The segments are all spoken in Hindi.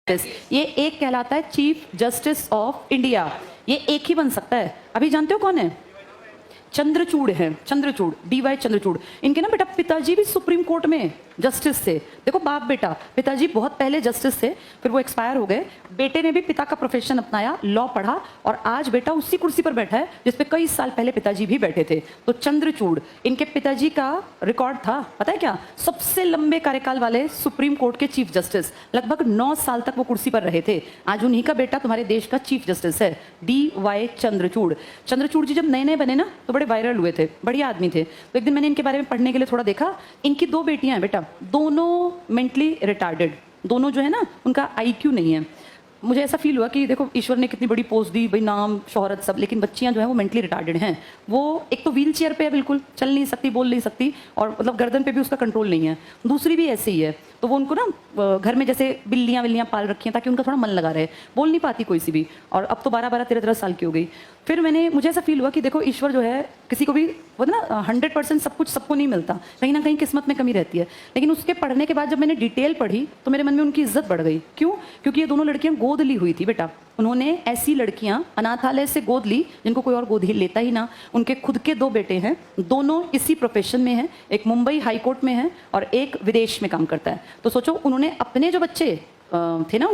ये एक कहलाता है चीफ जस्टिस ऑफ इंडिया। ये एक ही बन सकता है। अभी जानते हो कौन है? चंद्रचूड़ है, चंद्रचूड़, डीवाई चंद्रचूड़। इनके ना बेटा पिताजी भी सुप्रीम कोर्ट में जस्टिस थे। देखो बाप बेटा, पिताजी बहुत पहले जस्टिस थे, फिर वो एक्सपायर हो गए। बेटे ने भी पिता का प्रोफेशन अपनाया, लॉ पढ़ा, और आज बेटा उसी कुर्सी पर बैठा है जिस पे कई साल पहले पिताजी भी बैठे थे। तो चंद्रचूड़, इनके पिताजी का रिकॉर्ड था, पता है क्या? सबसे लंबे कार्यकाल वाले सुप्रीम कोर्ट के चीफ जस्टिस। लगभग 9 साल तक वो कुर्सी पर रहे थे। आज उन्हीं का बेटा तुम्हारे देश का चीफ जस्टिस है, डीवाई चंद्रचूड़। चंद्रचूड़ जी जब नए नए बने ना तो बड़े वायरल हुए थे, बढ़िया आदमी थे। तो एक दिन मैंने इनके बारे में पढ़ने के लिए थोड़ा देखा। इनकी 2 बेटियां हैं बेटा, दोनों मेंटली रिटार्डेड। दोनों जो है ना, उनका आईक्यू नहीं है। मुझे ऐसा फील हुआ कि देखो ईश्वर ने कितनी बड़ी पोस्ट दी, भाई नाम शोहरत सब, लेकिन बच्चियां जो है वो मेंटली रिटार्डेड हैं। वो एक तो व्हील चेयर पे है, बिल्कुल चल नहीं सकती, बोल नहीं सकती, और मतलब गर्दन पे भी उसका कंट्रोल नहीं है। दूसरी भी ऐसे ही है। तो वो उनको ना घर में जैसे बिल्लियां विल्लियां पाल रखी हैं ताकि उनका थोड़ा मन लगा रहे। बोल नहीं पाती कोई सी भी, और अब तो 12-12, 13-13 साल की हो गई। फिर मुझे ऐसा फील हुआ कि देखो ईश्वर जो है किसी को भी वो ना 100% सब कुछ सबको नहीं मिलता, कहीं ना कहीं किस्मत में कमी रहती है। लेकिन उसके पढ़ने के बाद जब मैंने डिटेल पढ़ी तो मेरे मन में उनकी इज्जत बढ़ गई। क्यों? क्योंकि ये दोनों लड़कियां गोद ली हुई थी बेटा। उन्होंने ऐसी लड़कियां अनाथालय से गोद ली जिनको कोई और गोद ही लेता ही ना। उनके खुद के 2 बेटे हैं, दोनों इसी प्रोफेशन में हैं। एक मुंबई हाई कोर्ट में है और एक विदेश में काम करता है। तो सोचो, उन्होंने अपने जो बच्चे थे ना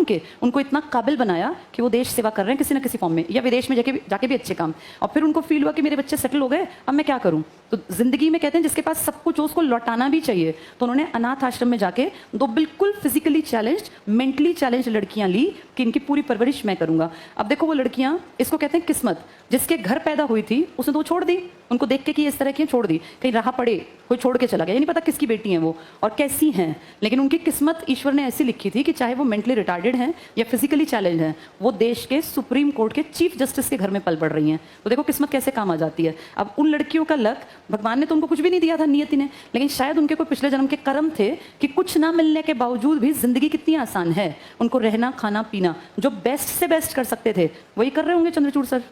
उनको इतना काबिल बनाया कि वो देश सेवा कर रहे हैं किसी ना किसी फॉर्म में, या विदेश में जाके भी अच्छे काम। और फिर उनको फील हुआ कि मेरे बच्चे सेटल हो गए, अब मैं क्या करूं? तो जिंदगी में कहते हैं जिसके पास सब कुछ हो उसको लौटाना भी चाहिए। तो उन्होंने अनाथ आश्रम में जाके 2 बिल्कुल फिजिकली चैलेंज्ड, मेंटली चैलेंज्ड लड़कियां ली कि इनकी पूरी परवरिश मैं करूंगा। अब देखो वो लड़कियां, इसको कहते हैं किस्मत। जिसके घर पैदा हुई थी उसने तो वो छोड़ दी, उनको देख के कि इस तरह की छोड़ दी, कहीं राह पड़े कोई छोड़ के चला गया, ये नहीं पता किसकी बेटी हैं वो और कैसी हैं। लेकिन उनकी किस्मत ईश्वर ने ऐसी लिखी थी कि चाहे वो मेंटली रिटार्डेड हैं या फिजिकली चैलेंज हैं, वो देश के सुप्रीम कोर्ट के चीफ जस्टिस के घर में पल पड़ रही हैं। तो देखो किस्मत कैसे काम आ जाती है। अब उन लड़कियों का लक, भगवान ने तो उनको कुछ भी नहीं दिया था, नियति ने, लेकिन शायद उनके कोई पिछले जन्म के कर्म थे कि कुछ ना मिलने के बावजूद भी जिंदगी कितनी आसान है। उनको रहना खाना पीना जो बेस्ट से बेस्ट कर सकते थे वही कर रहे होंगे चंद्रचूड़ सर।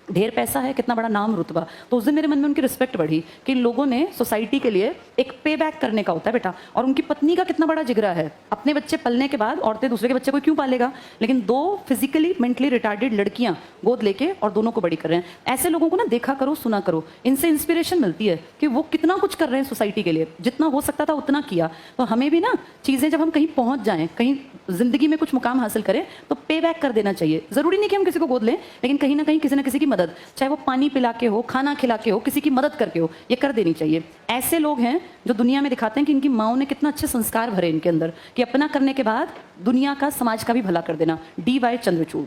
ढेर पैसा है, कितना बड़ा नाम रुतबा। तो उस दिन मेरे मन में उनकी रिस्पेक्ट बढ़ी कि लोगों ने सोसाइटी के लिए एक पे बैक करने का होता है बेटा। और उनकी पत्नी का कितना बड़ा जिगरा है। अपने बच्चे पलने के बाद औरतें दूसरे के बच्चे को क्यों पालेगा, लेकिन 2 फिजिकली मेंटली रिटार्डेड लड़कियां गोद लेके और दोनों को बड़ी कर रहे हैं। ऐसे लोगों को ना देखा करो, सुना करो, इनसे इंस्पिरेशन मिलती है कि वो कितना कुछ कर रहे हैं सोसाइटी के लिए, जितना हो सकता था उतना किया। तो हमें भी ना चीजें जब हम कहीं पहुंच जाएं, कहीं जिंदगी में कुछ मुकाम हासिल करें, तो पे बैक कर देना चाहिए। जरूरी नहीं कि हम किसी को गोद लें, लेकिन कहीं ना कहीं किसी न किसी की मदद, चाहे वो पानी पिला के हो, खाना खिला के हो, किसी की मदद करके हो, ये कर देनी चाहिए। ऐसे लोग हैं जो दुनिया में दिखाते हैं कि इनकी माओ ने कितना अच्छे संस्कार भरे इनके अंदर, कि अपना करने के बाद दुनिया का, समाज का भी भला कर देना। डीवाई चंद्रचूड़।